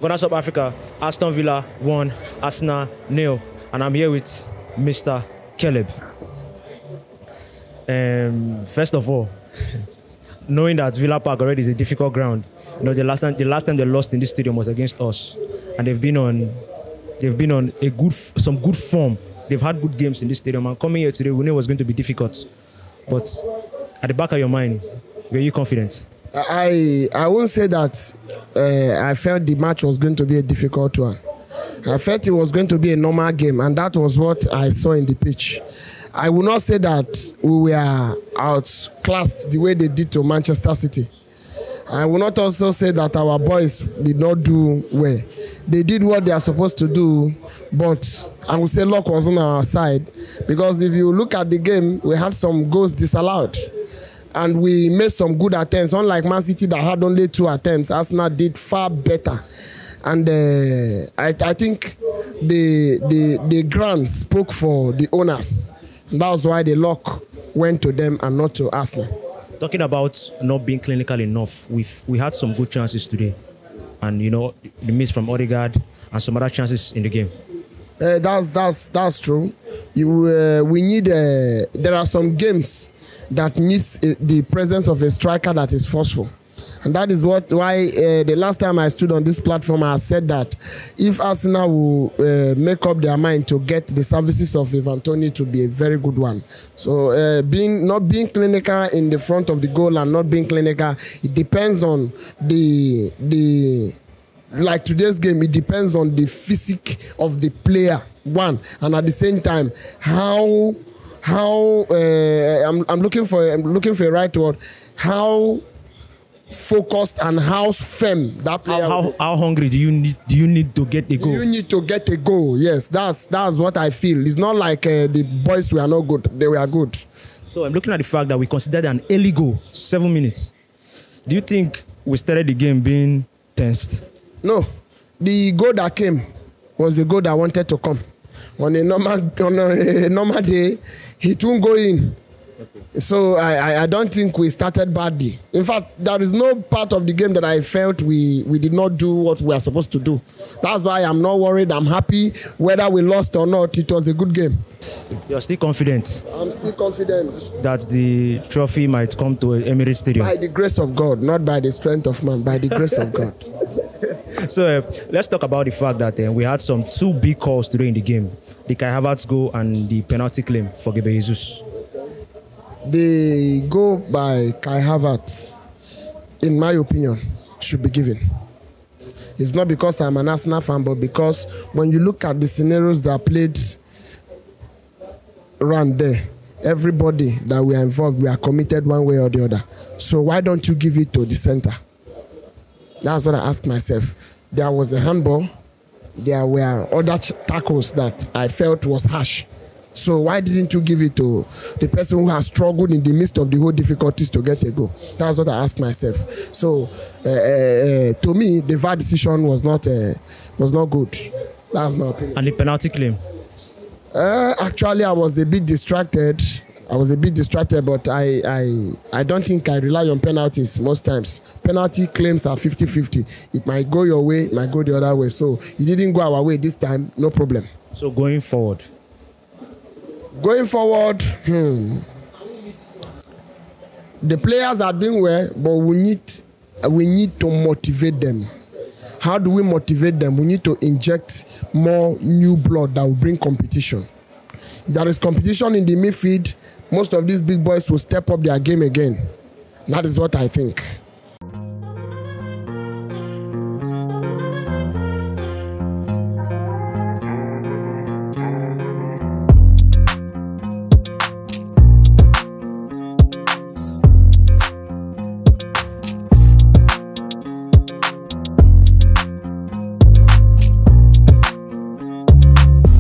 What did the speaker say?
Ghana South Africa, Aston Villa 1, Arsenal 0, and I'm here with Mr. Caleb. First of all, knowing that Villa Park already is a difficult ground, you know, the last time they lost in this stadium was against us, and they've been on some good form. They've had good games in this stadium, and coming here today, we knew it was going to be difficult. But at the back of your mind, were you confident? I won't say that I felt the match was going to be a difficult one. I felt it was going to be a normal game, and that was what I saw in the pitch. I will not say that we were outclassed the way they did to Manchester City. I will not also say that our boys did not do well. They did what they are supposed to do, but I will say luck was on our side, because if you look at the game, we had some goals disallowed. And we made some good attempts. Unlike Man City that had only 2 attempts, Arsenal did far better. And I think the ground spoke for the owners. And that was why the luck went to them and not to Arsenal. Talking about not being clinical enough, we had some good chances today. And, you know, the miss from Odegaard and some other chances in the game. That's true. We need. There are some games that needs the presence of a striker that is forceful, and that is why the last time I stood on this platform, I said that if Arsenal will make up their mind to get the services of Ivan Toney to be a very good one. So not being clinical in the front of the goal and not being clinical, it depends on like today's game, it depends on the physique of the player, one, and at the same time, I'm looking for a right word, how focused and how firm that player. How hungry do you need to get a goal? You need to get a goal. Yes, that's what I feel. It's not like the boys were not good; they were good. So I'm looking at the fact that we considered an early goal, 7 minutes. Do you think we started the game being tensed? No, the goal that came was the goal that wanted to come. On a normal day, it won't go in. Okay. So I don't think we started badly. In fact, there is no part of the game that I felt we did not do what we are supposed to do. That's why I'm not worried. I'm happy. Whether we lost or not, it was a good game. You're still confident? I'm still confident. That the trophy might come to Emirates Stadium? By the grace of God, not by the strength of man, by the grace of God. So let's talk about the fact that we had some 2 big calls today in the game. The Kai Havertz goal and the penalty claim for Gabriel Jesus. The goal by Kai Havertz, in my opinion, should be given. It's not because I'm an Arsenal fan, but because when you look at the scenarios that played around there, everybody that we are involved, we are committed one way or the other. So why don't you give it to the center? That's what I ask myself. There was a handball. There were other tackles that I felt was harsh. So why didn't you give it to the person who has struggled in the midst of the whole difficulties to get a goal? That's what I ask myself. So to me, the VAR decision was not good. That's my opinion. And the penalty claim? Actually, I was a bit distracted. But I don't think I rely on penalties most times. Penalty claims are 50-50. It might go your way, it might go the other way. So it didn't go our way this time, no problem. So going forward? The players are doing well, but we need to motivate them. How do we motivate them? We need to inject more new blood that will bring competition. If there is competition in the midfield, most of these big boys will step up their game again. That is what I think.